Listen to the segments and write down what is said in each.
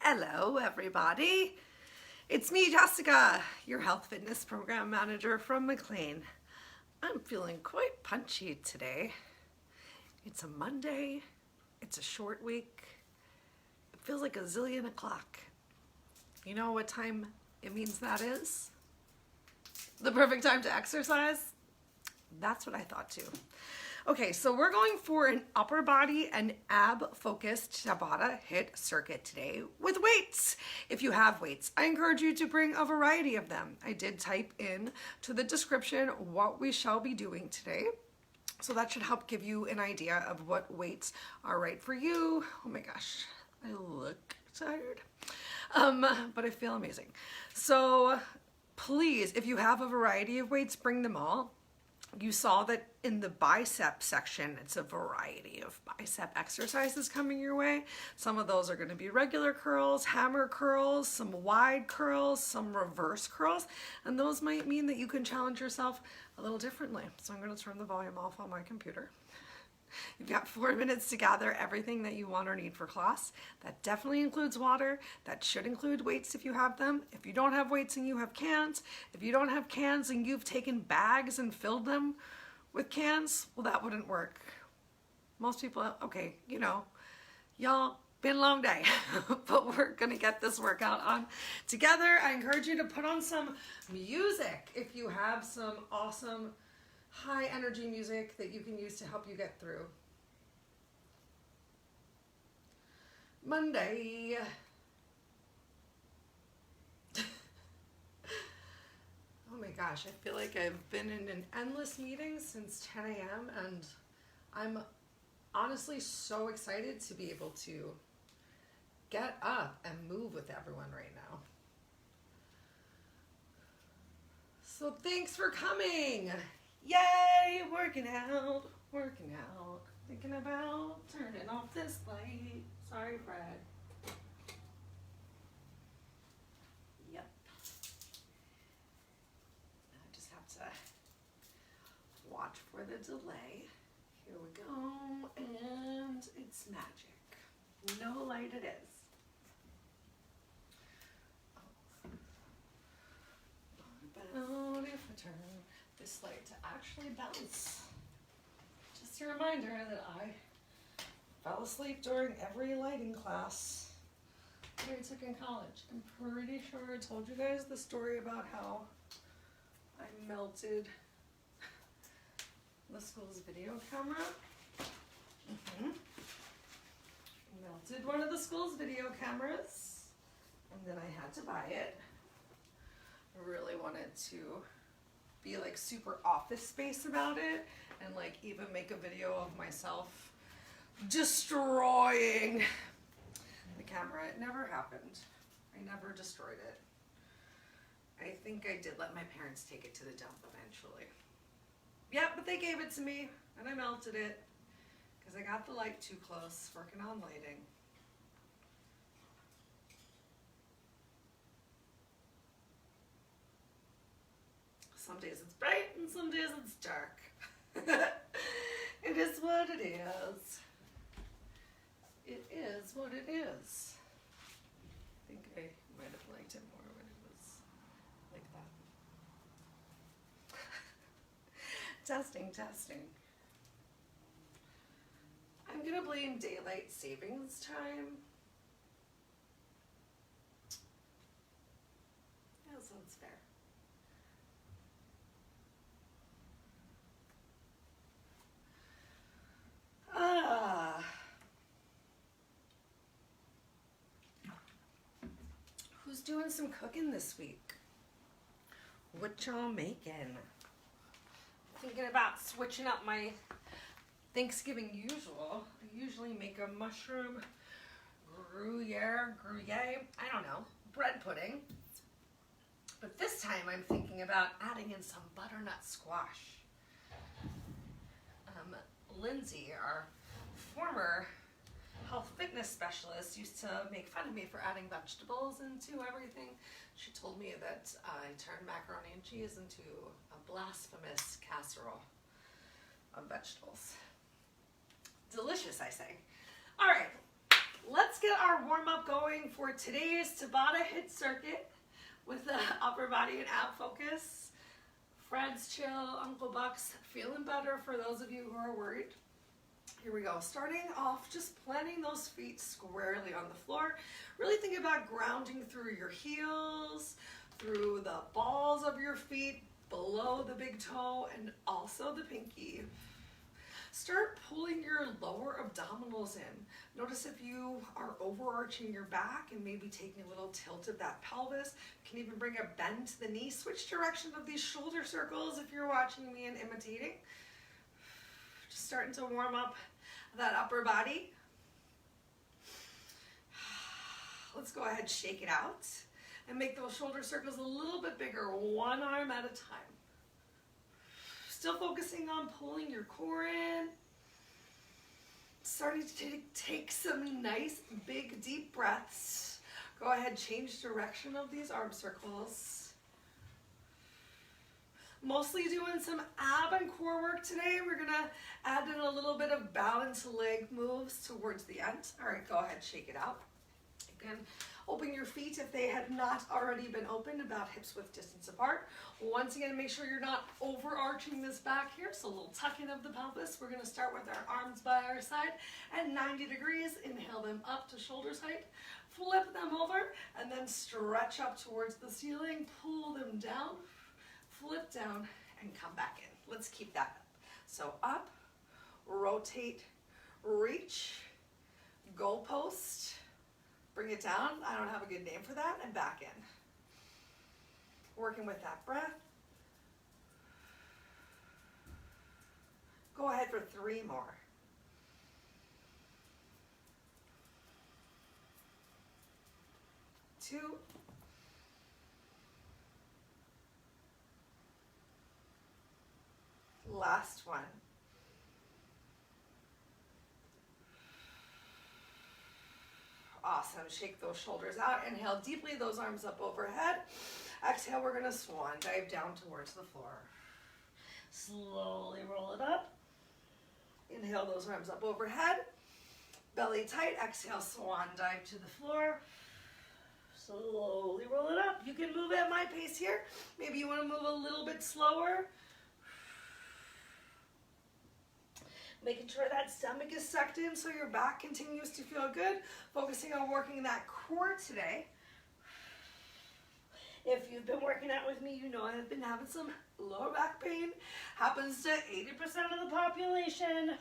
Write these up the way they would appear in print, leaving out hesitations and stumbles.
Hello everybody, it's me Jessica, your health fitness program manager from McLean. I'm feeling quite punchy today. It's a Monday, it's a short week, it feels like a zillion o'clock. You know what time it means that is? The perfect time to exercise? That's what I thought too. Okay, so we're going for an upper body and ab focused Tabata HIIT circuit today with weights. If you have weights, I encourage you to bring a variety of them. I did type in to the description what we shall be doing today. So that should help give you an idea of what weights are right for you. Oh my gosh, I look tired, but I feel amazing. So please, if you have a variety of weights, bring them all. You saw that in the bicep section, it's a variety of bicep exercises coming your way. Some of those are going to be regular curls, hammer curls, some wide curls, some reverse curls, and those might mean that you can challenge yourself a little differently. So I'm going to turn the volume off on my computer. You've got 4 minutes to gather everything that you want or need for class. That definitely includes water. That should include weights if you have them. If you don't have weights and you have cans, if you don't have cans and you've taken bags and filled them with cans, well, that wouldn't work. Most people, okay, you know, y'all, been a long day, but we're gonna get this workout on together. I encourage you to put on some music if you have some awesome high energy music that you can use to help you get through Monday. Oh my gosh, I feel like I've been in an endless meeting since 10 a.m. and I'm honestly so excited to be able to get up and move with everyone right now. So thanks for coming. Yay, working out, thinking about turning off this light. Sorry, Fred. Yep. I just have to watch for the delay. Here we go, and it's magic. No light it is. What about if I turn this light to actually bounce? Just a reminder that I fell asleep during every lighting class that I took in college. I'm pretty sure I told you guys the story about how I melted the school's video camera. Melted one of the school's video cameras, and then I had to buy it. I really wanted to be like super office space about it and like even make a video of myself destroying the camera. It never happened. I never destroyed it. I think I did let my parents take it to the dump eventually. Yeah, but they gave it to me and I melted it because I got the light too close working on lighting. Some days it's bright and some days it's dark. It is what it is. It is what it is. I think I might have liked it more when it was like that. Testing. I'm gonna blame daylight savings time. Yeah, that sounds fair. Who's doing some cooking this week? What y'all making? Thinking about switching up my Thanksgiving usual. I usually make a mushroom Gruyere, I don't know, bread pudding. But this time I'm thinking about adding in some butternut squash. Lindsay, our former health fitness specialist, used to make fun of me for adding vegetables into everything. She told me that I turned macaroni and cheese into a blasphemous casserole of vegetables. Delicious, I say. All right, let's get our warm-up going for today's Tabata HIIT circuit with the upper body and ab focus. Fred's chill, Uncle Buck's feeling better for those of you who are worried. Here we go. Starting off, just planting those feet squarely on the floor. Really think about grounding through your heels, through the balls of your feet, below the big toe, and also the pinky. Start pulling your lower abdominals in. Notice if you are overarching your back and maybe taking a little tilt of that pelvis. You can even bring a bend to the knee. Switch direction of these shoulder circles if you're watching me and imitating. Just starting to warm up that upper body. Let's go ahead, shake it out, and make those shoulder circles a little bit bigger, one arm at a time. Still focusing on pulling your core in. Starting to take some nice, big, deep breaths. Go ahead, change direction of these arm circles. Mostly doing some ab and core work today. We're gonna add in a little bit of balance leg moves towards the end. All right, go ahead, shake it out. You can open your feet if they had not already been opened, about hips width distance apart. Once again, make sure you're not overarching this back here, so a little tuck in of the pelvis. We're gonna start with our arms by our side at 90 degrees. Inhale them up to shoulders height. Flip them over and then stretch up towards the ceiling. Pull them down, flip down, and come back in. Let's keep that up. So up, rotate, reach, goalpost, bring it down. I don't have a good name for that, and back in. Working with that breath. Go ahead for 3 more. 2. Last one. Awesome. Shake those shoulders out. Inhale deeply, those arms up overhead. Exhale, we're going to swan dive down towards the floor. Slowly roll it up. Inhale those arms up overhead. Belly tight. Exhale, swan dive to the floor. Slowly roll it up. You can move at my pace here. Maybe you want to move a little bit slower. Making sure that stomach is sucked in so your back continues to feel good. Focusing on working that core today. If you've been working out with me, you know I've been having some lower back pain. Happens to 80% of the population.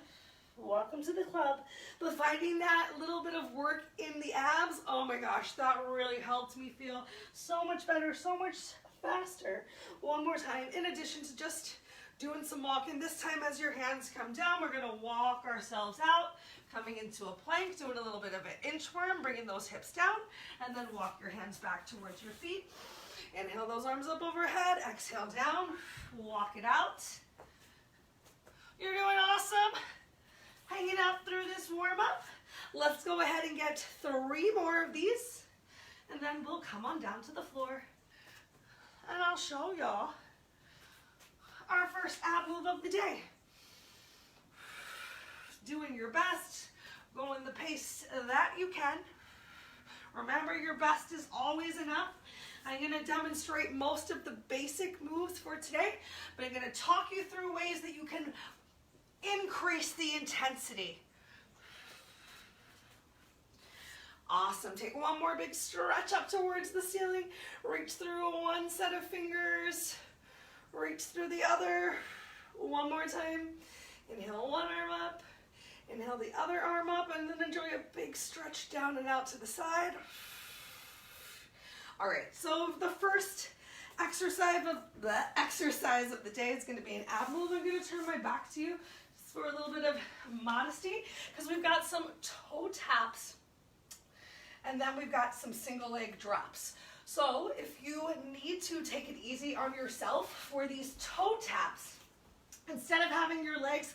Welcome to the club. But finding that little bit of work in the abs, oh my gosh, that really helped me feel so much better, so much faster. One more time, in addition to just doing some walking. This time as your hands come down, we're gonna walk ourselves out, coming into a plank, doing a little bit of an inchworm, bringing those hips down, and then walk your hands back towards your feet. Inhale those arms up overhead, exhale down, walk it out. You're doing awesome. Hanging out through this warm up. Let's go ahead and get 3 more of these, and then we'll come on down to the floor, and I'll show y'all our first ab move of the day. Doing your best, going the pace that you can. Remember, your best is always enough. I'm going to demonstrate most of the basic moves for today, but I'm going to talk you through ways that you can increase the intensity. Awesome. Take one more big stretch up towards the ceiling. Reach through one set of fingers. Reach through the other. One more time. Inhale one arm up. Inhale the other arm up, and then enjoy a big stretch down and out to the side. All right, so the first exercise of the day is going to be an ab move. I'm going to turn my back to you just for a little bit of modesty, because we've got some toe taps, and then we've got some single leg drops. So if you need to take it easy on yourself for these toe taps, instead of having your legs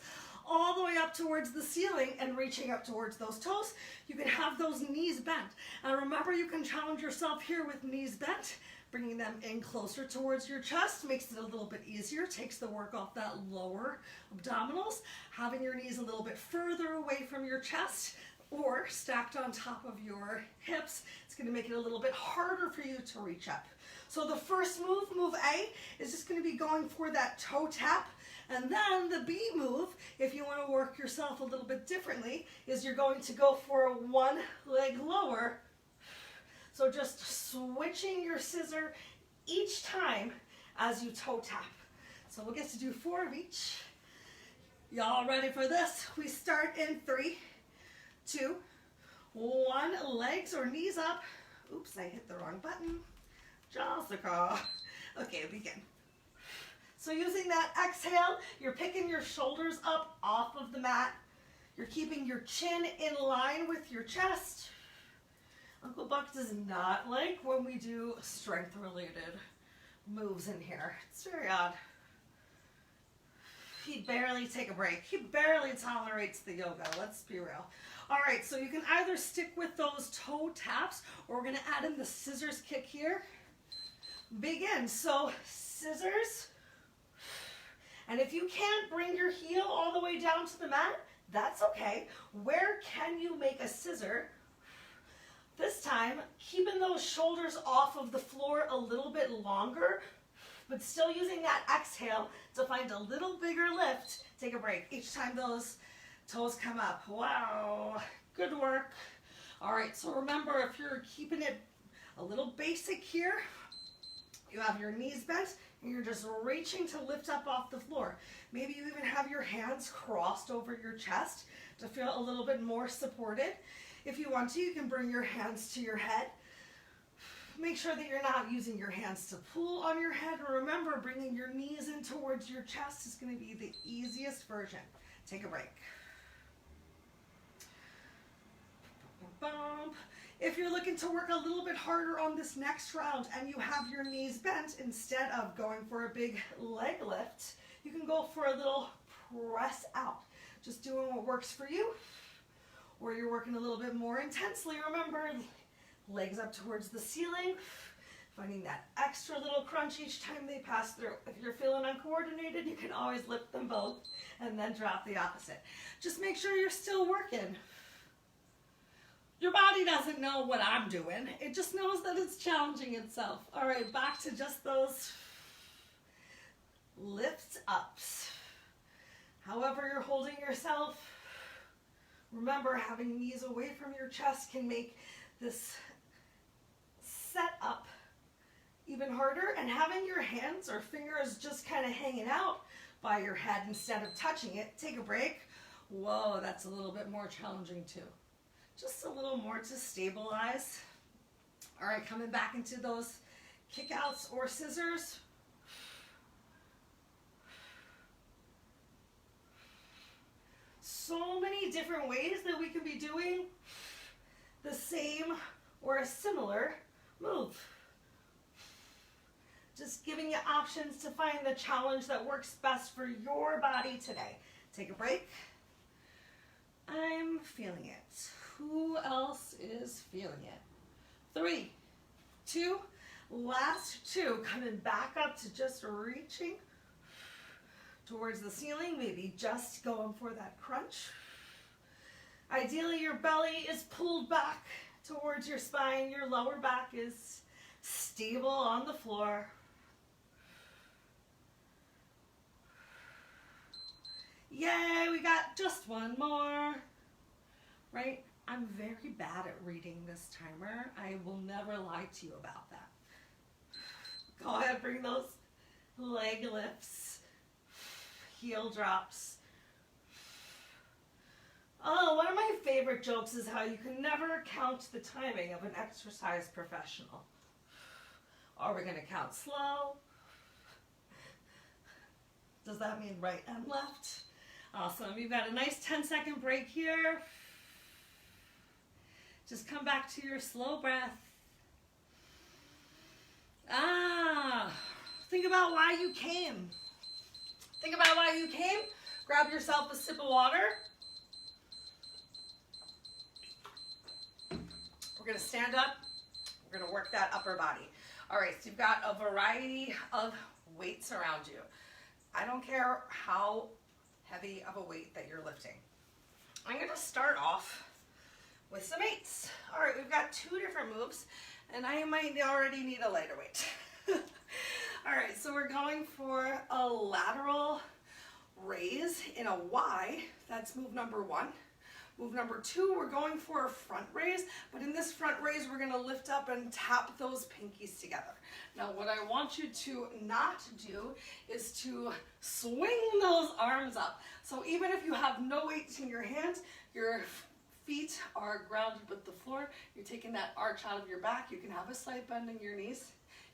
all the way up towards the ceiling and reaching up towards those toes, you can have those knees bent. And remember, you can challenge yourself here with knees bent, bringing them in closer towards your chest, makes it a little bit easier, takes the work off that lower abdominals. Having your knees a little bit further away from your chest, or stacked on top of your hips. It's going to make it a little bit harder for you to reach up. So the first move, move A, is just going to be going for that toe tap. And then the B move, if you want to work yourself a little bit differently, is you're going to go for a one leg lower. So just switching your scissor each time as you toe tap. So we'll get to do 4 of each. Y'all ready for this? We start in 3, 2, 1. Legs or knees up. Oops, I hit the wrong button. Jessica. Okay, begin. So using that exhale, you're picking your shoulders up off of the mat. You're keeping your chin in line with your chest. Uncle Buck does not like when we do strength-related moves in here. It's very odd. He barely take a break. He barely tolerates the yoga, let's be real. All right, so you can either stick with those toe taps, or we're gonna add in the scissors kick here. Begin, so scissors. And if you can't bring your heel all the way down to the mat, that's okay. Where can you make a scissor? This time, keeping those shoulders off of the floor a little bit longer, but still using that exhale to find a little bigger lift. Take a break each time those toes come up. Wow, good work. All right, so remember, if you're keeping it a little basic here, you have your knees bent and you're just reaching to lift up off the floor. Maybe you even have your hands crossed over your chest to feel a little bit more supported. If you want to, you can bring your hands to your head. Make sure that you're not using your hands to pull on your head. Remember, bringing your knees in towards your chest is going to be the easiest version. Take a break. Bump. If you're looking to work a little bit harder on this next round and you have your knees bent, instead of going for a big leg lift, you can go for a little press out. Just doing what works for you. Or you're working a little bit more intensely. Remember, legs up towards the ceiling, finding that extra little crunch each time they pass through. If you're feeling uncoordinated, you can always lift them both and then drop the opposite. Just make sure you're still working. Your body doesn't know what I'm doing. It just knows that it's challenging itself. All right, back to just those lift ups. However you're holding yourself, remember, having knees away from your chest can make this set up even harder, and having your hands or fingers just kind of hanging out by your head instead of touching it. Take a break. Whoa, that's a little bit more challenging too. Just a little more to stabilize. All right, coming back into those kickouts or scissors. So many different ways that we can be doing the same or a similar move. Just giving you options to find the challenge that works best for your body today. Take a break. I'm feeling it. Who else is feeling it? 3, 2, last 2. Coming back up to just reaching towards the ceiling, maybe just going for that crunch. Ideally, your belly is pulled back towards your spine. Your lower back is stable on the floor. Yay, we got just one more, right? I'm very bad at reading this timer. I will never lie to you about that. Go ahead, bring those leg lifts, heel drops. Oh, one of my favorite jokes is how you can never count the timing of an exercise professional. Are we going to count slow? Does that mean right and left? Awesome. You've got a nice 10-second break here. Just come back to your slow breath. Think about why you came. Think about why you came. Grab yourself a sip of water. We're going to stand up. We're going to work that upper body. All right, so you've got a variety of weights around you. I don't care how heavy of a weight that you're lifting. I'm going to start off with some 8s. All right, we've got 2 different moves, and I might already need a lighter weight. All right, so we're going for a lateral raise in a Y. That's move number 1. Move number 2, we're going for a front raise, but in this front raise, we're gonna lift up and tap those pinkies together. Now, what I want you to not do is to swing those arms up. So even if you have no weights in your hands, your feet are grounded with the floor, you're taking that arch out of your back, you can have a slight bend in your knees,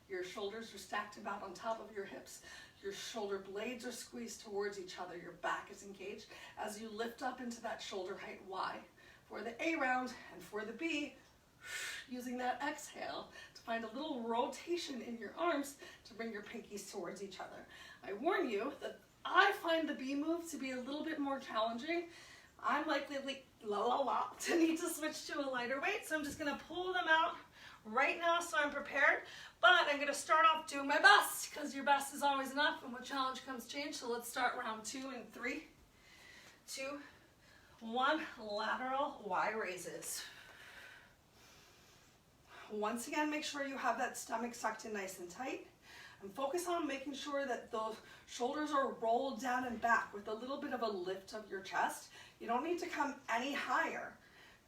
your shoulders are stacked about on top of your hips, your shoulder blades are squeezed towards each other, your back is engaged as you lift up into that shoulder height Y. For the A round and for the B, using that exhale to find a little rotation in your arms to bring your pinkies towards each other. I warn you that I find the B move to be a little bit more challenging. I'm likely to need to switch to a lighter weight, so I'm just gonna pull them out right now so I'm prepared. But I'm gonna start off doing my best, because your best is always enough and with challenge comes change. So let's start round 2 in 3, 2, 1, lateral Y raises. Once again, make sure you have that stomach sucked in nice and tight. And focus on making sure that those shoulders are rolled down and back with a little bit of a lift of your chest. You don't need to come any higher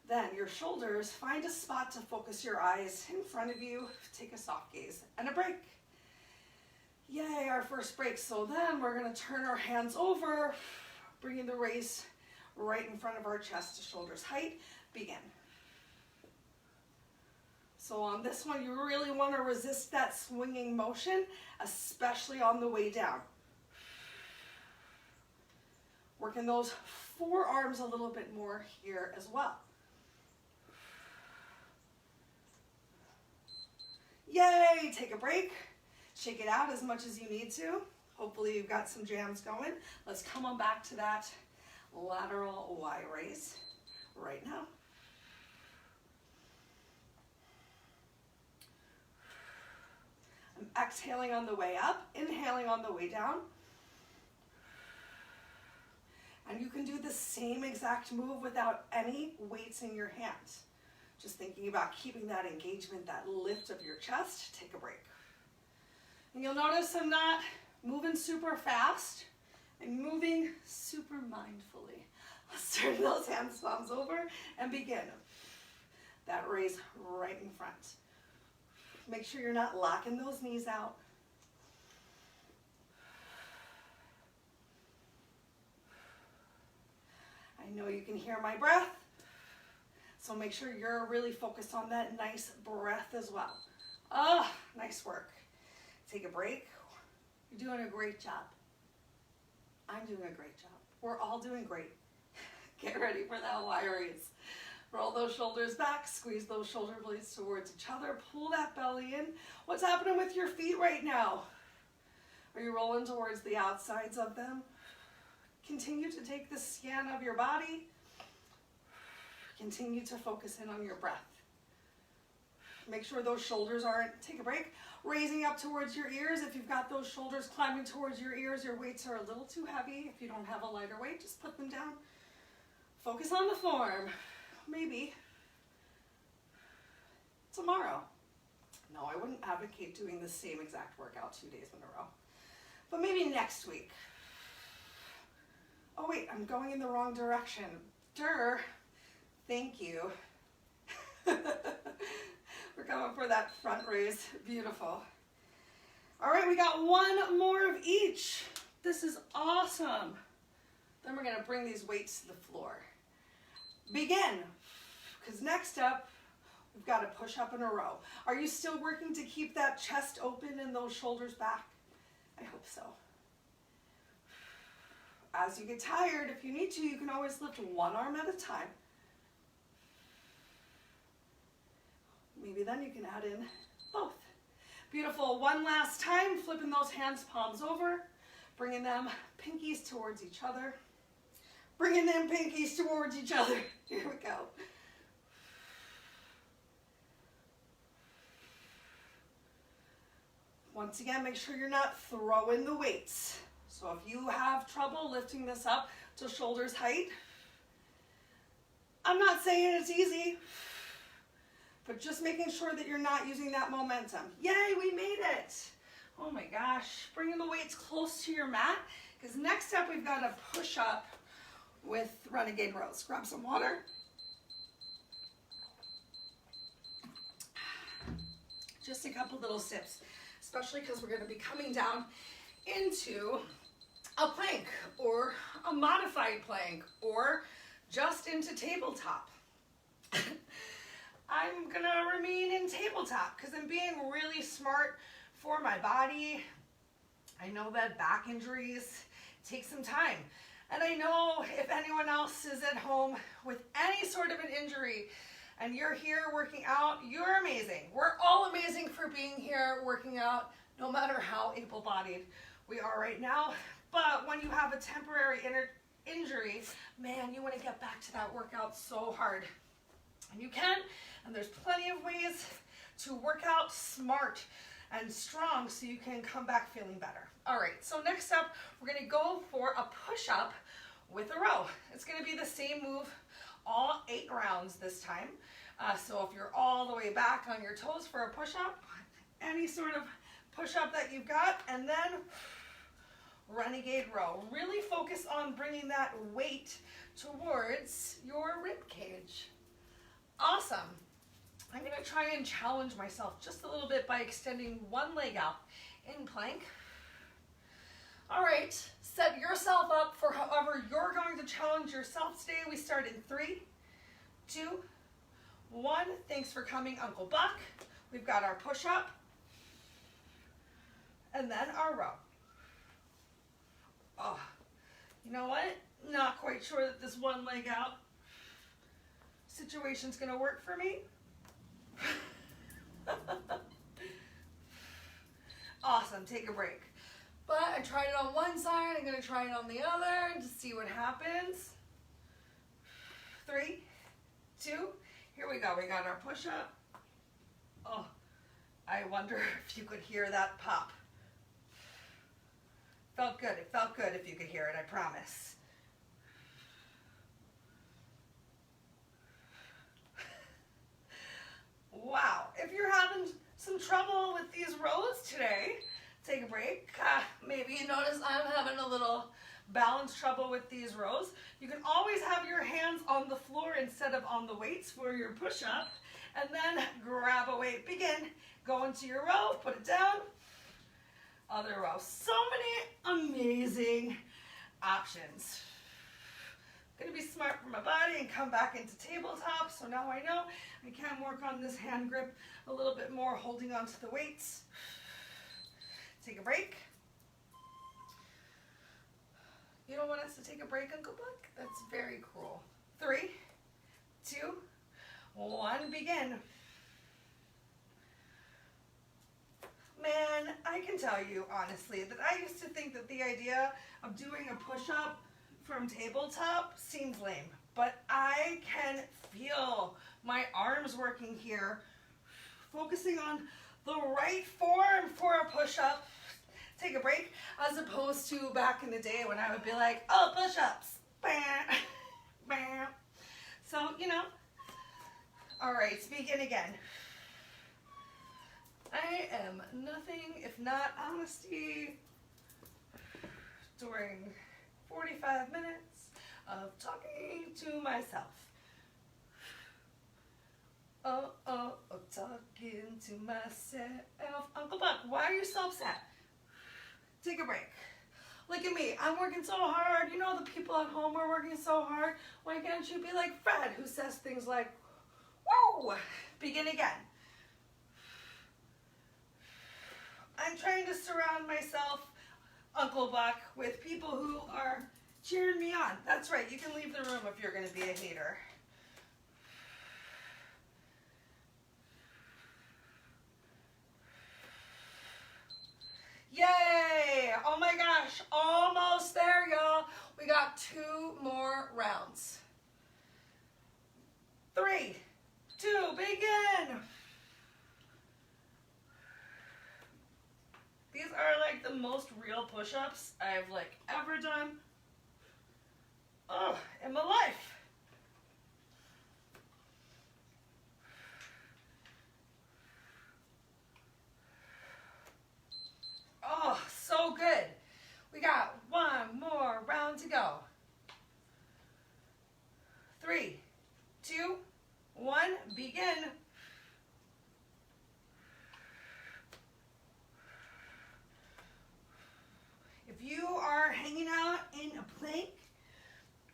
than your shoulders. Find a spot to focus your eyes in front of you. Take a soft gaze and a break. Yay, our first break. So then we're gonna turn our hands over, bringing the raise right in front of our chest to shoulders height. Begin. So on this one, you really want to resist that swinging motion, especially on the way down. Working those forearms a little bit more here as well. Yay, take a break. Shake it out as much as you need to. Hopefully you've got some jams going. Let's come on back to that lateral Y raise right now. I'm exhaling on the way up, inhaling on the way down. And you can do the same exact move without any weights in your hands. Just thinking about keeping that engagement, that lift of your chest. Take a break. And you'll notice I'm not moving super fast. I'm moving super mindfully. Let's turn those hands, palms over and begin. That raise right in front. Make sure you're not locking those knees out. I know you can hear my breath, so make sure you're really focused on that nice breath as well. Ah, nice work. Take a break. You're doing a great job. I'm doing a great job. We're all doing great. Get ready for that Y raise. Roll those shoulders back, squeeze those shoulder blades towards each other, pull that belly in. What's happening with your feet right now? Are you rolling towards the outsides of them? Continue to take the scan of your body. Continue to focus in on your breath. Make sure those shoulders aren't, take a break, raising up towards your ears. If you've got those shoulders climbing towards your ears, your weights are a little too heavy. If you don't have a lighter weight, just put them down. Focus on the form. Maybe tomorrow. No, I wouldn't advocate doing the same exact workout 2 days in a row. But maybe next week. Oh wait, I'm going in the wrong direction. Thank you. We're coming for that front raise. Beautiful. All right, we got one more of each. This is awesome. Then we're gonna bring these weights to the floor. Begin, because next up, we've got to push up in a row. Are you still working to keep that chest open and those shoulders back? I hope so. As you get tired, if you need to, you can always lift one arm at a time. Maybe then you can add in both. Beautiful. One last time, flipping those hands, palms over, bringing them pinkies towards each other. Bringing them pinkies towards each other. Here we go. Once again, make sure you're not throwing the weights. So if you have trouble lifting this up to shoulders height, I'm not saying it's easy, but just making sure that you're not using that momentum. Yay, we made it. Oh my gosh, bringing the weights close to your mat, because next up we've got a push up with renegade rows. Grab some water. Just a couple little sips, especially because we're going to be coming down into a plank or a modified plank or just into tabletop. I'm going to remain in tabletop because I'm being really smart for my body. I know that back injuries take some time. And I know if anyone else is at home with any sort of an injury and you're here working out, you're amazing. We're all amazing for being here working out, no matter how able-bodied we are right now. But when you have a temporary injury, man, you want to get back to that workout so hard. And you can, and there's plenty of ways to work out smart and strong so you can come back feeling better. All right, so next up, we're gonna go for a push-up with a row. It's gonna be the same move all 8 rounds this time. So if you're all the way back on your toes for a push-up, any sort of push-up that you've got, and then renegade row. Really focus on bringing that weight towards your rib cage. Awesome. I'm gonna try and challenge myself just a little bit by extending one leg out in plank. All right, set yourself up for however you're going to challenge yourself today. We start in 3, 2, 1. Thanks for coming, Uncle Buck. We've got our push-up and then our row. Oh, you know what? Not quite sure that this one leg out situation's gonna work for me. Awesome, take a break. But I tried it on one side, I'm gonna try it on the other to see what happens. 3, 2, here we go. We got our push-up. Oh, I wonder if you could hear that pop. Felt good. It felt good if you could hear it, I promise. Wow, if you're having some trouble with these rows today, take a break. Maybe you notice I'm having a little balance trouble with these rows. You can always have your hands on the floor instead of on the weights for your push-up, and then grab a weight. Begin. Go into your row, put it down. Other row. So many amazing options. I'm gonna be smart for my body and come back into tabletop. So now I know I can work on this hand grip a little bit more, holding onto the weights. Take a break. You don't want us to take a break, Uncle Buck? That's very cruel. 3, 2, 1, begin. Man, I can tell you honestly that I used to think that the idea of doing a push-up from tabletop seems lame, but I can feel my arms working here, focusing on the right form for a push-up. Take a break, as opposed to back in the day when I would be like, oh, push-ups, bam, bam. So, you know, all right, begin again. I am nothing if not honesty during 45 minutes of talking to myself. Oh, talking to myself. Uncle Buck, why are you so upset? Take a break. Look at me, I'm working so hard. You know the people at home are working so hard. Why can't you be like Fred, who says things like, whoa, begin again. I'm trying to surround myself, Uncle Buck, with people who are cheering me on. That's right, you can leave the room if you're going to be a hater. Yay! Oh my gosh, almost there, y'all. We got 2 more rounds. 3, 2, begin! These are like the most real push-ups I've ever done in my life. 1, begin. If you are hanging out in a plank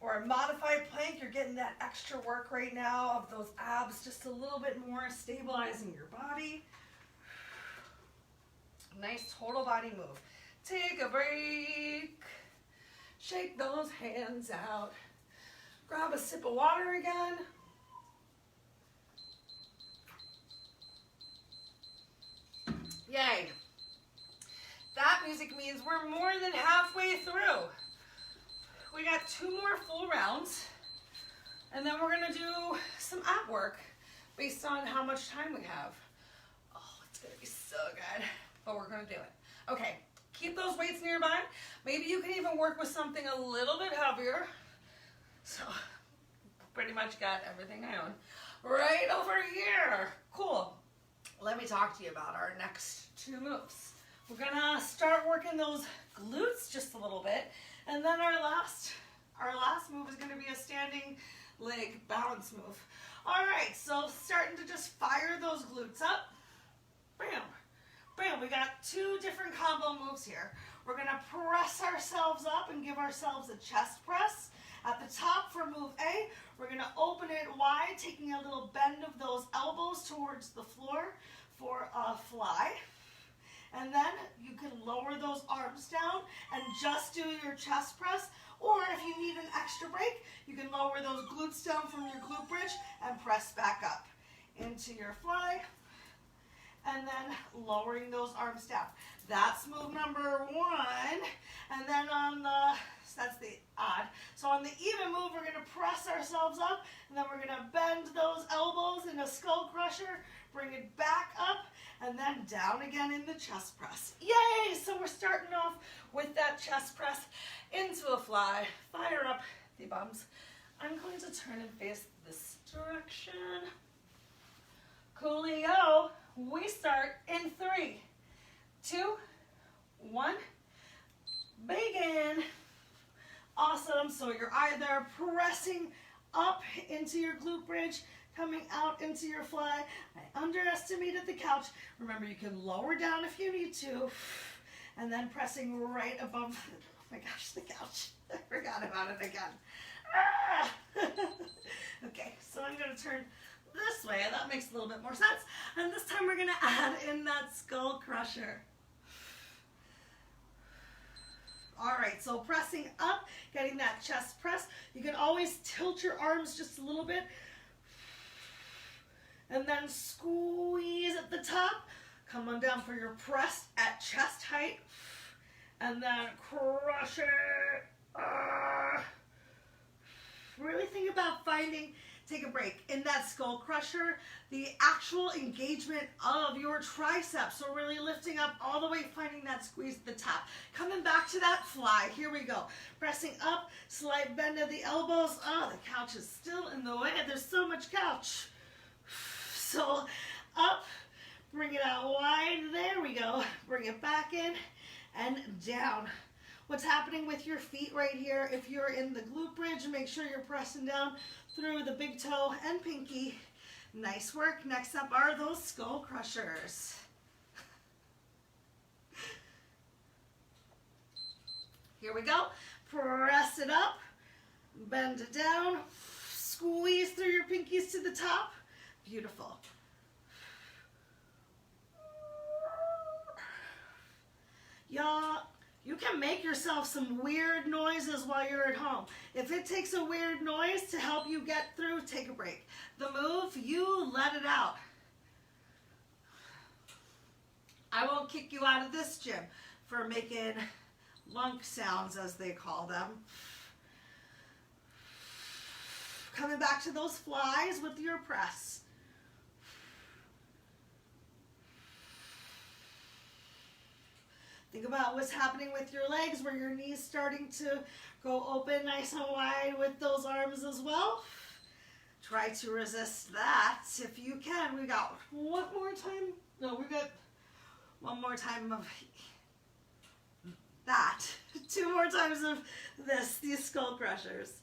or a modified plank, you're getting that extra work right now of those abs just a little bit more, stabilizing your body. Nice total body move. Take a break. Shake those hands out. Grab a sip of water again. Yay. That music means we're more than halfway through. We got 2 more full rounds, and then we're gonna do some ab work based on how much time we have. Oh, it's gonna be so good, but we're gonna do it. Okay, keep those weights nearby. Maybe you can even work with something a little bit heavier. So, pretty much got everything I own right over here. Cool. Let me talk to you about our next 2 moves. We're gonna start working those glutes just a little bit, and then our last move is gonna be a standing leg balance move. All right, so starting to just fire those glutes up. Bam, bam. We got 2 different combo moves here. We're gonna press ourselves up and give ourselves a chest press. At the top for move A, we're gonna open it wide, taking a little bend of those elbows towards the floor for a fly. And then you can lower those arms down and just do your chest press. Or if you need an extra break, you can lower those glutes down from your glute bridge and press back up into your fly. And then lowering those arms down. That's move number 1. And then that's the odd. So on the even move, we're gonna press ourselves up, and then we're gonna bend those elbows in a skull crusher, bring it back up, and then down again in the chest press. Yay! So we're starting off with that chest press into a fly. Fire up the bums. I'm going to turn and face this direction. Coolio. We start in 3, 2, 1. Begin. Awesome. So you're either pressing up into your glute bridge, coming out into your fly. I underestimated the couch. Remember, you can lower down if you need to, and then pressing right above, oh my gosh, the couch. I forgot about it again. Ah! Okay, so I'm going to turn this way. That makes a little bit more sense. And this time we're going to add in that skull crusher. All right, so pressing up, getting that chest press. You can always tilt your arms just a little bit. And then squeeze at the top. Come on down for your press at chest height. And then crush it. Really think about finding, take a break, in that skull crusher, the actual engagement of your triceps. So really lifting up all the way, finding that squeeze at the top. Coming back to that fly. Here we go. Pressing up, slight bend of the elbows. Oh, the couch is still in the way. There's so much couch. So up, bring it out wide. There we go. Bring it back in and down. What's happening with your feet right here? If you're in the glute bridge, make sure you're pressing down through the big toe and pinky. Nice work. Next up are those skull crushers. Here we go. Press it up, bend it down, squeeze through your pinkies to the top. Beautiful. Y'all, you can make yourself some weird noises while you're at home. If it takes a weird noise to help you get through, take a break. The move, you let it out. I won't kick you out of this gym for making lunk sounds, as they call them. Coming back to those flies with your press. Think about what's happening with your legs, where your knees starting to go open nice and wide with those arms as well. Try to resist that if you can. We got one more time. No, we got one more time of that. 2 more times of this, these skull crushers.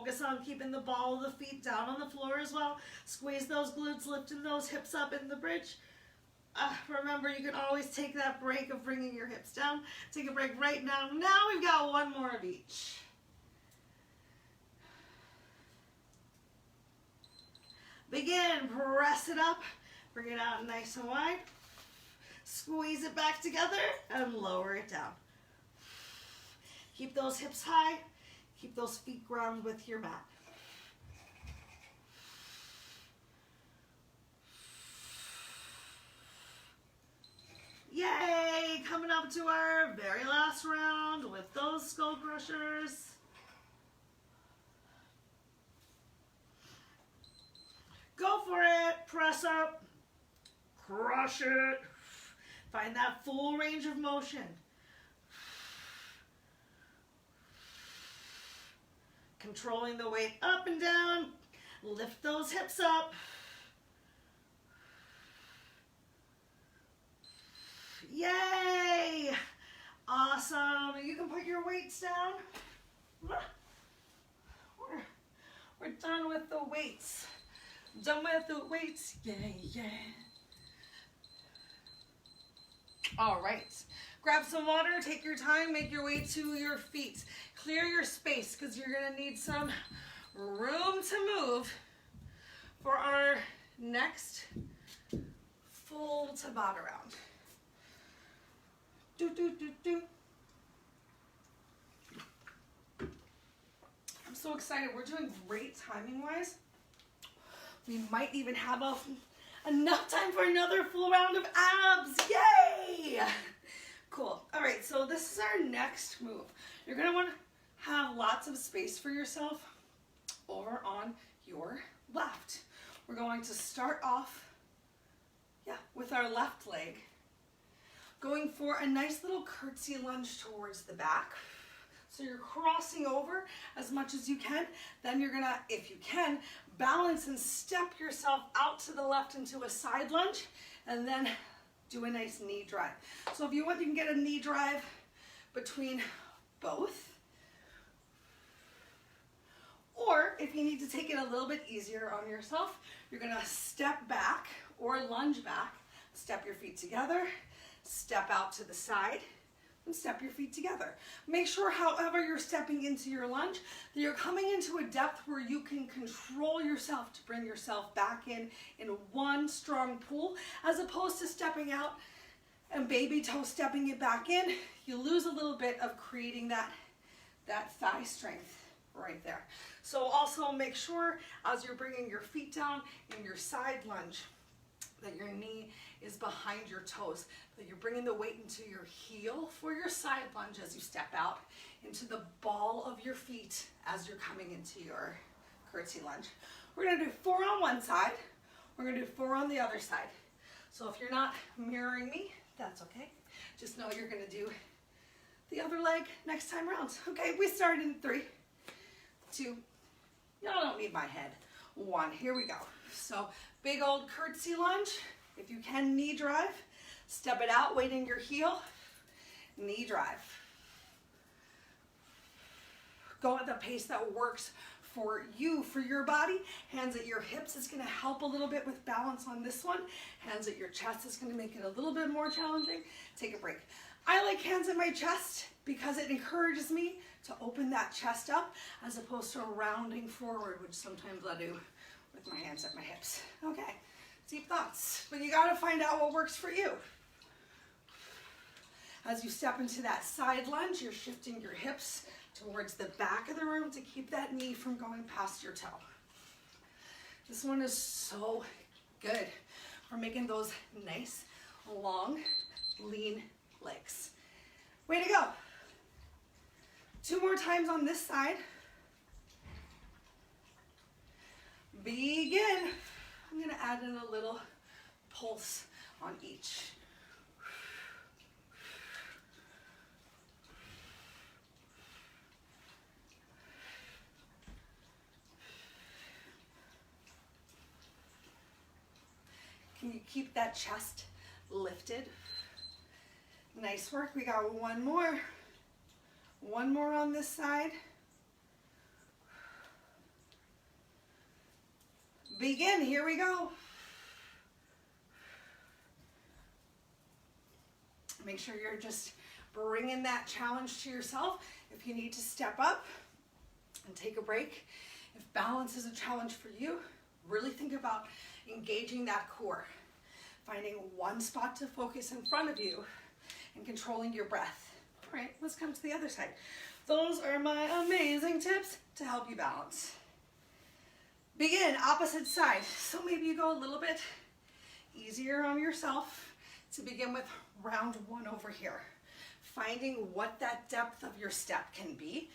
Focus on keeping the ball of the feet down on the floor as well. Squeeze those glutes, lifting those hips up in the bridge. Remember, you can always take that break of bringing your hips down. Take a break right now. Now we've got one more of each. Begin, press it up, bring it out nice and wide. Squeeze it back together and lower it down. Keep those hips high, keep those feet grounded with your mat. Yay! Coming up to our very last round with those skull crushers. Go for it. Press up. Crush it. Find that full range of motion. Controlling the weight up and down. Lift those hips up. Yay! Awesome. You can put your weights down. We're done with the weights. Done with the weights. Yeah, yeah. All right. Grab some water, take your time, make your way to your feet. Clear your space because you're going to need some room to move for our next full Tabata round. Do, do, do, do. I'm so excited. We're doing great timing-wise. We might even have enough time for another full round of abs. Yay! Cool. All right, so this is our next move. You're going to want to have lots of space for yourself over on your left. We're going to start off, with our left leg. Going for a nice little curtsy lunge towards the back. So you're crossing over as much as you can. Then you're gonna, if you can, balance and step yourself out to the left into a side lunge and then do a nice knee drive. So if you want, you can get a knee drive between both. Or if you need to take it a little bit easier on yourself, you're gonna step back or lunge back, step your feet together, step out to the side, and step your feet together. Make sure, however you're stepping into your lunge, that you're coming into a depth where you can control yourself to bring yourself back in one strong pull, as opposed to stepping out and baby toe stepping it back in. You lose a little bit of creating that thigh strength right there. So also make sure as you're bringing your feet down in your side lunge that your knee is behind your toes, that you're bringing the weight into your heel for your side lunge as you step out, into the ball of your feet as you're coming into your curtsy lunge. We're gonna do 4 on one side, we're gonna do 4 on the other side. So if you're not mirroring me, that's okay. Just know you're gonna do the other leg next time around. Okay, we start in 3, 2, y'all don't need my head, 1, here we go. So big old curtsy lunge. If you can, knee drive. Step it out, weight in your heel, knee drive. Go at the pace that works for you, for your body. Hands at your hips is gonna help a little bit with balance on this one. Hands at your chest is gonna make it a little bit more challenging. Take a break. I like hands at my chest because it encourages me to open that chest up as opposed to rounding forward, which sometimes I do with my hands at my hips. Okay, deep thoughts, but you gotta find out what works for you. As you step into that side lunge, you're shifting your hips towards the back of the room to keep that knee from going past your toe. This one is so good for making those nice, long, lean legs. Way to go. 2 more times on this side. Begin. I'm gonna add in a little pulse on each. Can you keep that chest lifted? Nice work. We got 1 more. 1 more on this side. Begin, here we go. Make sure you're just bringing that challenge to yourself. If you need to step up and take a break, if balance is a challenge for you, really think about engaging that core, finding one spot to focus in front of you and controlling your breath. All right, let's come to the other side. Those are my amazing tips to help you balance. Begin, opposite side. So maybe you go a little bit easier on yourself to begin with round one over here. Finding what that depth of your step can be.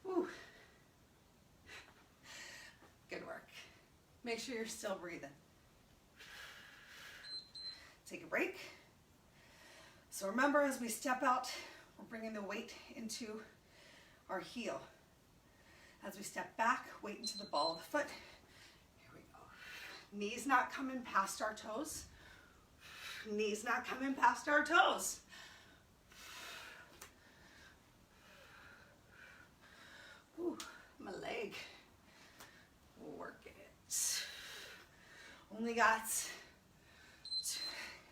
Whew. Good work. Make sure you're still breathing. Take a break. So remember, as we step out, we're bringing the weight into our heel. As we step back, weight into the ball of the foot. Here we go. Knees not coming past our toes. Knees not coming past our toes. Ooh, my leg. Work it. Only got,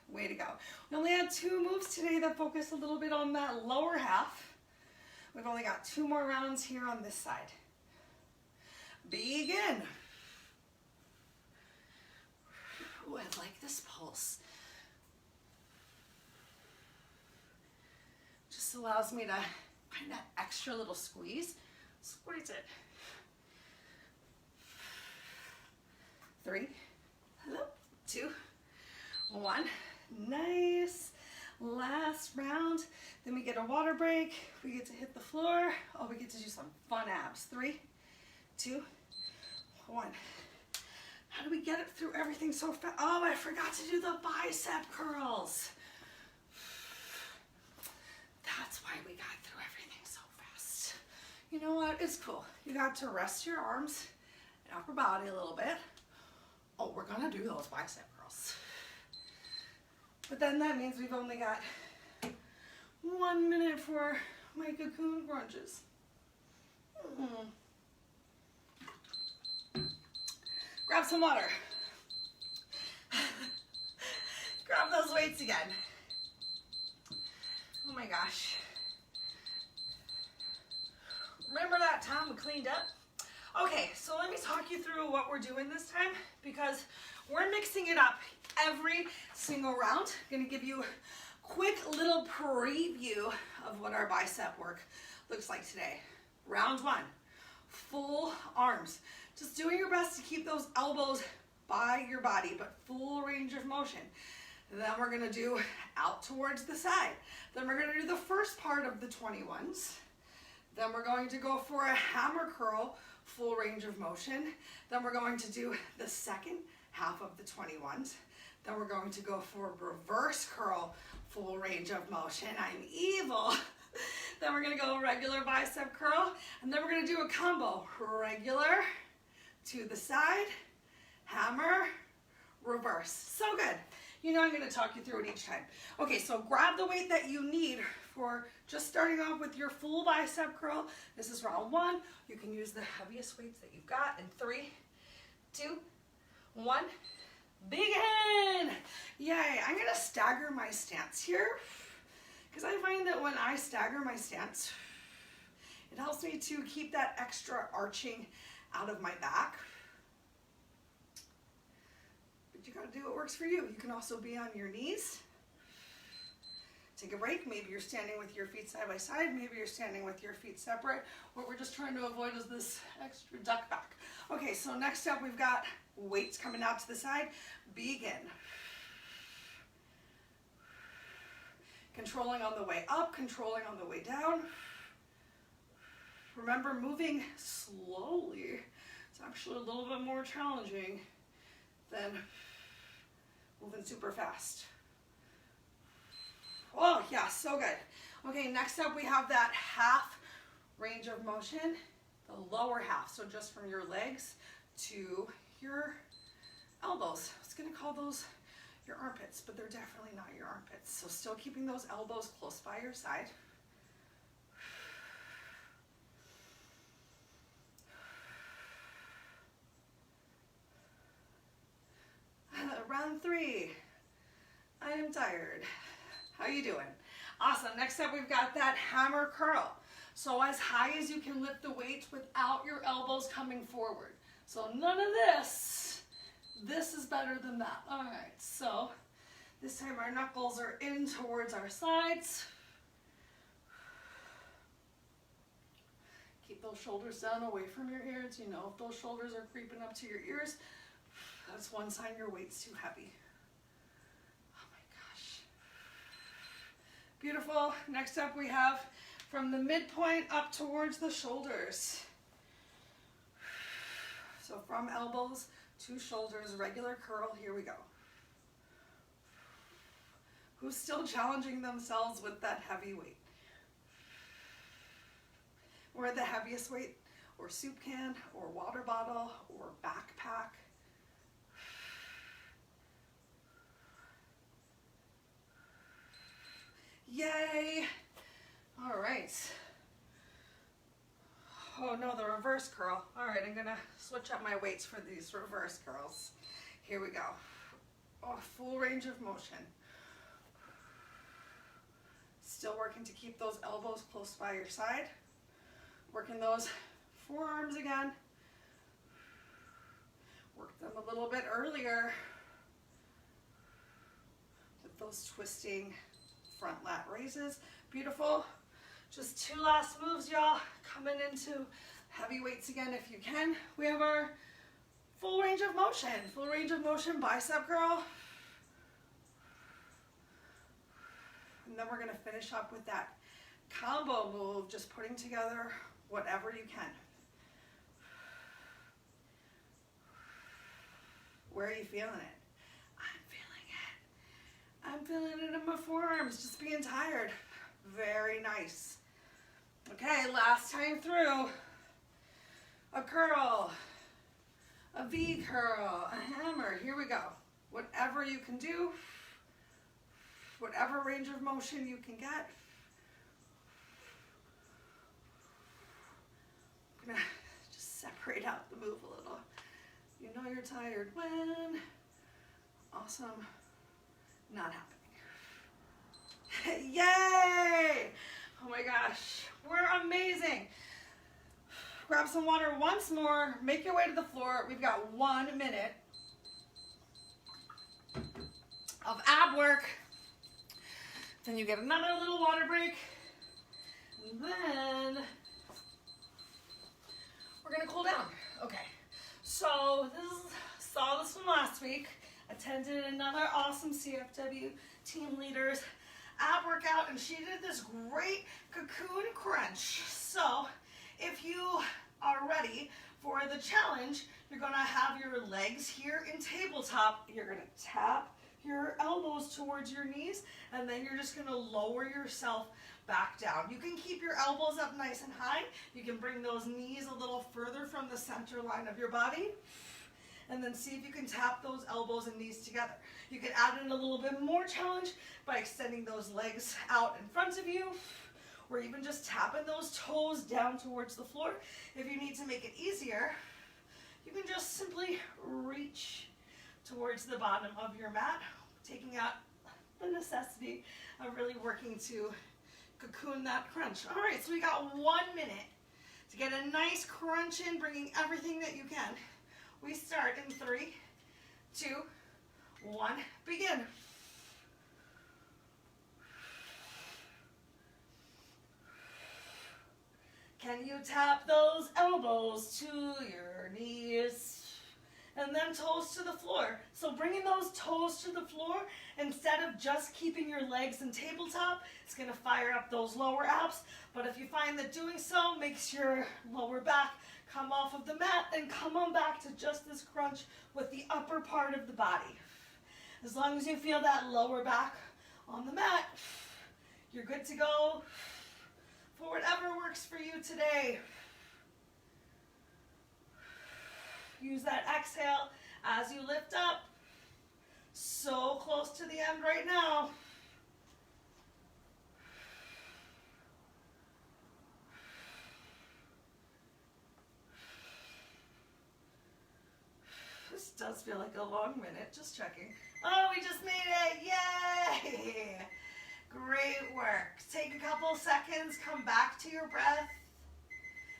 way to go. We only had 2 moves today that focus a little bit on that lower half. We've only got 2 more rounds here on this side. Begin. Ooh, I like this pulse. Just allows me to find that extra little squeeze. Squeeze it. 3, 2, 1. Nice. Last round. Then we get a water break. We get to hit the floor. Oh, we get to do some fun abs. 3, 2, 1. How do we get it through everything so fast? Oh, I forgot to do the bicep curls. That's why we got through everything so fast. You know what? It's cool. You got to rest your arms and upper body a little bit. Oh, we're gonna do those bicep curls. But then that means we've only got 1 minute for my cocoon crunches. Grab some water. Grab those weights again. Oh my gosh. Remember that time we cleaned up? Okay, so let me talk you through what we're doing this time, because we're mixing it up every single round. I'm gonna give you a quick little preview of what our bicep work looks like today. Round 1, full arms. Just doing your best to keep those elbows by your body, but full range of motion. And then we're gonna do out towards the side. Then we're gonna do the first part of the 21s. Then we're going to go for a hammer curl, full range of motion. Then we're going to do the second half of the 21s. Then we're going to go for reverse curl, full range of motion. I'm evil. Then we're gonna go regular bicep curl, and then we're gonna do a combo, regular, to the side, hammer, reverse. So good. You know I'm gonna talk you through it each time. Okay, so grab the weight that you need for just starting off with your full bicep curl. This is round 1. You can use the heaviest weights that you've got in 3, 2, 1. Begin! Yay, I'm gonna stagger my stance here, because I find that when I stagger my stance, it helps me to keep that extra arching out of my back. But you gotta do what works for you. You can also be on your knees. Take a break. Maybe you're standing with your feet side by side. Maybe you're standing with your feet separate. What we're just trying to avoid is this extra duck back. Okay, so next up we've got weights coming out to the side. Begin. Controlling on the way up, controlling on the way down. Remember, moving slowly. It's actually a little bit more challenging than moving super fast. Oh yeah, so good. Okay, next up we have that half range of motion, the lower half. So just from your legs to your elbows. I was gonna call those your armpits, but they're definitely not your armpits. So still keeping those elbows close by your side. hungry. I am tired. How you doing? Awesome. Next up, we've got that hammer curl. So as high as you can lift the weights without your elbows coming forward. So none of this. This is better than that. All right, so this time our knuckles are in towards our sides. Keep those shoulders down away from your ears. You know, if those shoulders are creeping up to your ears, that's one sign your weight's too heavy. Oh my gosh. Beautiful. Next up we have from the midpoint up towards the shoulders. So from elbows to shoulders, regular curl. Here we go. Who's still challenging themselves with that heavy weight? Or the heaviest weight, or soup can, or water bottle, or backpack. Yay! All right. Oh no, the reverse curl. All right, I'm gonna switch up my weights for these reverse curls. Here we go. Oh, full range of motion. Still working to keep those elbows close by your side. Working those forearms again. Work them a little bit earlier with those twisting front lat raises. Beautiful. Just 2 last moves, y'all. Coming into heavy weights again if you can. We have our full range of motion bicep curl. And then we're gonna finish up with that combo move, just putting together whatever you can. Where are you feeling it? I'm feeling it in my forearms, just being tired. Very nice. Okay, last time through. A curl, a V curl, a hammer. Here we go. Whatever you can do, whatever range of motion you can get. I'm gonna just separate out the move a little. You know you're tired when. Awesome. Not happening. Yay! Oh my gosh, we're amazing. Grab some water once more, make your way to the floor. We've got 1 minute of ab work. Then you get another little water break. And then we're gonna cool down. Okay, so saw this from last week. Attended another awesome CFW team leaders ab workout, and she did this great cocoon crunch. So if you are ready for the challenge, you're gonna have your legs here in tabletop. You're gonna tap your elbows towards your knees, and then you're just gonna lower yourself back down. You can keep your elbows up nice and high. You can bring those knees a little further from the center line of your body. And then see if you can tap those elbows and knees together. You can add in a little bit more challenge by extending those legs out in front of you, or even just tapping those toes down towards the floor. If you need to make it easier, you can just simply reach towards the bottom of your mat, taking out the necessity of really working to cocoon that crunch. All right, so we got 1 minute to get a nice crunch in, bringing everything that you can. We start in 3, 2, 1, begin. Can you tap those elbows to your knees? And then toes to the floor. So bringing those toes to the floor, instead of just keeping your legs in tabletop, it's gonna fire up those lower abs. But if you find that doing so makes your lower back come off of the mat, then come on back to just this crunch with the upper part of the body. As long as you feel that lower back on the mat, you're good to go for whatever works for you today. Use that exhale as you lift up. So close to the end right now. does feel like a long minute, just checking. Oh, we just made it, yay! Great work. Take a couple seconds, come back to your breath.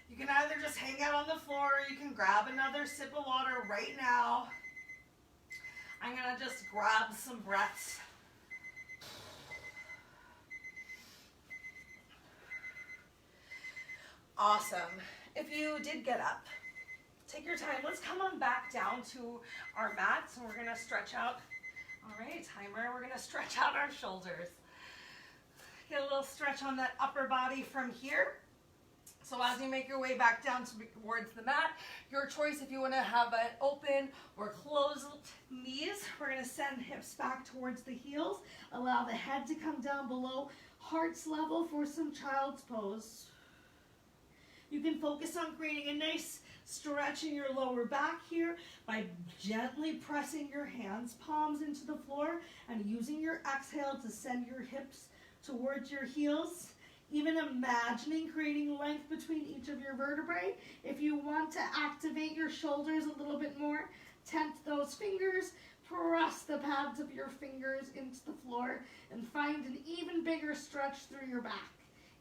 You can either just hang out on the floor or you can grab another sip of water right now. I'm gonna just grab some breaths. Awesome. If you did get up, take your time. Let's come on back down to our mats and we're gonna stretch out. All right, timer, we're gonna stretch out our shoulders. Get a little stretch on that upper body from here. So as you make your way back down towards the mat, your choice if you want to have an open or closed knees. We're going to send hips back towards the heels. Allow the head to come down below heart's level for some child's pose. You can focus on creating a nice stretch in your lower back here by gently pressing your hands, palms into the floor and using your exhale to send your hips towards your heels. Even imagining creating length between each of your vertebrae. If you want to activate your shoulders a little bit more, tent those fingers, press the pads of your fingers into the floor, and find an even bigger stretch through your back.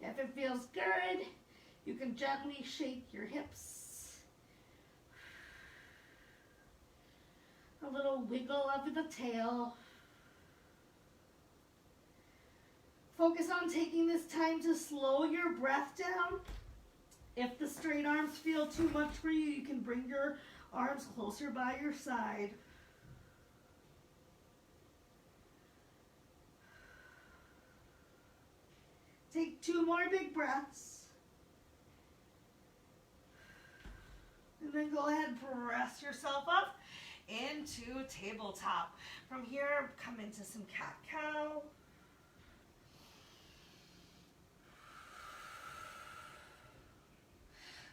If it feels good, you can gently shake your hips. A little wiggle of the tail. Focus on taking this time to slow your breath down. If the straight arms feel too much for you, you can bring your arms closer by your side. Take 2 more big breaths. And then go ahead and press yourself up into tabletop. From here, come into some cat-cow.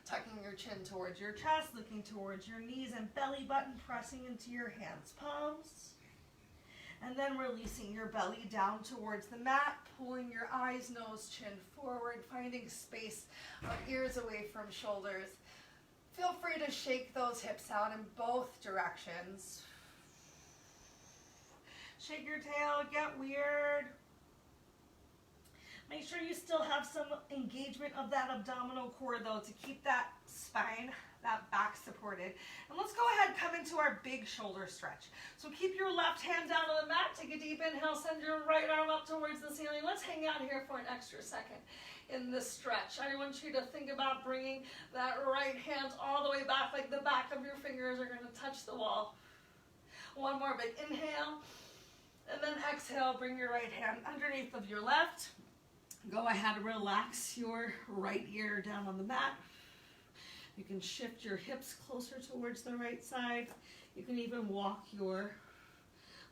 Tucking your chin towards your chest, looking towards your knees and belly button, pressing into your hands, palms. And then releasing your belly down towards the mat, pulling your eyes, nose, chin forward, finding space of ears away from shoulders. Feel free to shake those hips out in both directions. Shake your tail, get weird. Make sure you still have some engagement of that abdominal core though to keep that spine, that back supported. And let's go ahead and come into our big shoulder stretch. So keep your left hand down on the mat, take a deep inhale, send your right arm up towards the ceiling. Let's hang out here for an extra second in this stretch. I want you to think about bringing that right hand all the way back, like the back of your fingers are gonna touch the wall. One more big inhale, and then exhale, bring your right hand underneath of your left. Go ahead and relax your right ear down on the mat. You can shift your hips closer towards the right side. You can even walk your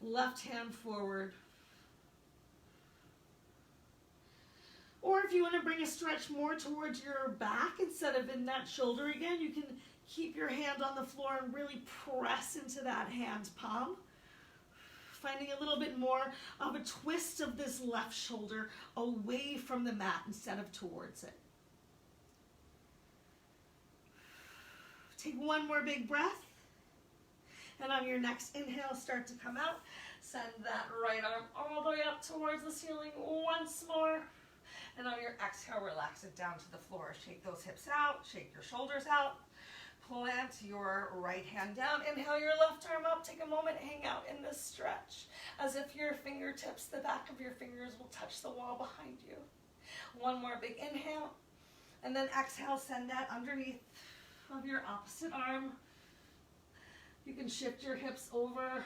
left hand forward. Or if you want to bring a stretch more towards your back instead of in that shoulder again, you can keep your hand on the floor and really press into that hand palm. Finding a little bit more of a twist of this left shoulder away from the mat instead of towards it. Take one more big breath. And on your next inhale, start to come out. Send that right arm all the way up towards the ceiling once more. And on your exhale, relax it down to the floor. Shake those hips out, shake your shoulders out. Plant your right hand down. Inhale your left arm up. Take a moment, hang out in this stretch. As if your fingertips, the back of your fingers will touch the wall behind you. One more big inhale. And then exhale, send that underneath of your opposite arm. You can shift your hips over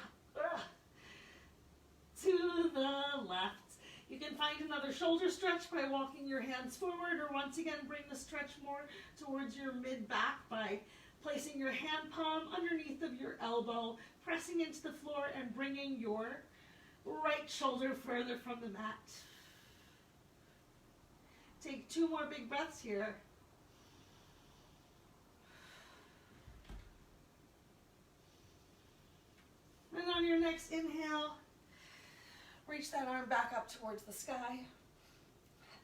to the left. You can find another shoulder stretch by walking your hands forward, or once again, bring the stretch more towards your mid-back by placing your hand palm underneath of your elbow, pressing into the floor and bringing your right shoulder further from the mat. Take 2 more big breaths here. And on your next inhale, reach that arm back up towards the sky.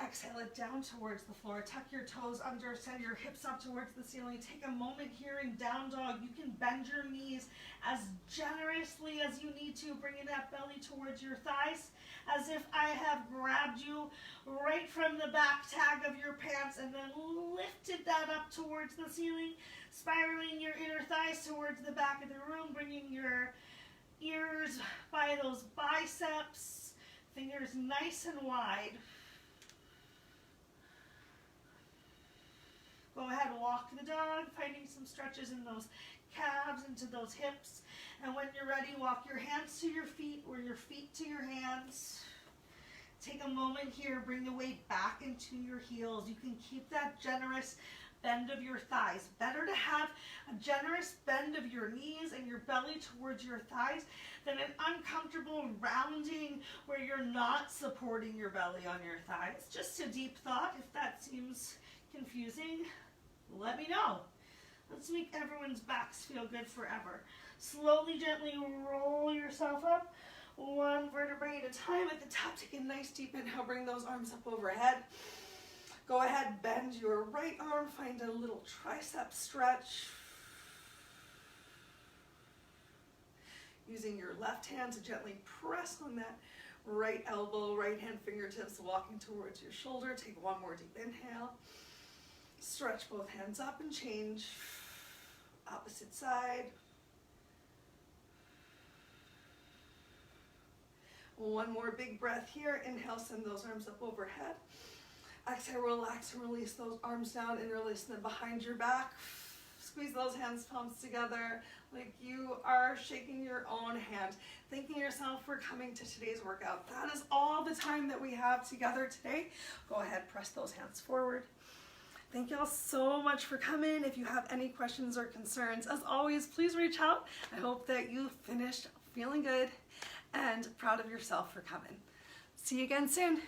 Exhale it down towards the floor. Tuck your toes under, send your hips up towards the ceiling. Take a moment here in down dog. You can bend your knees as generously as you need to, bringing that belly towards your thighs, as if I have grabbed you right from the back tag of your pants and then lifted that up towards the ceiling, spiraling your inner thighs towards the back of the room, bringing your ears by those biceps, fingers nice and wide. Go ahead, walk the dog, finding some stretches in those calves, into those hips. And when you're ready, walk your hands to your feet or your feet to your hands. Take a moment here, bring the weight back into your heels. You can keep that generous bend of your thighs. Better to have a generous bend of your knees and your belly towards your thighs than an uncomfortable rounding where you're not supporting your belly on your thighs. Just a deep thought. If that seems confusing, let me know. Let's make everyone's backs feel good forever. Slowly, gently roll yourself up, one vertebrae at a time. At the top, take a nice deep inhale, bring those arms up overhead. Go ahead, bend your right arm, find a little tricep stretch. Using your left hand to gently press on that right elbow, right hand fingertips walking towards your shoulder. Take one more deep inhale. Stretch both hands up and change. Opposite side. One more big breath here. Inhale, send those arms up overhead. Exhale, relax and release those arms down and release them behind your back. Squeeze those hands, palms together like you are shaking your own hand. Thanking yourself for coming to today's workout. That is all the time that we have together today. Go ahead, press those hands forward. Thank y'all so much for coming. If you have any questions or concerns, as always, please reach out. I hope that you finished feeling good and proud of yourself for coming. See you again soon.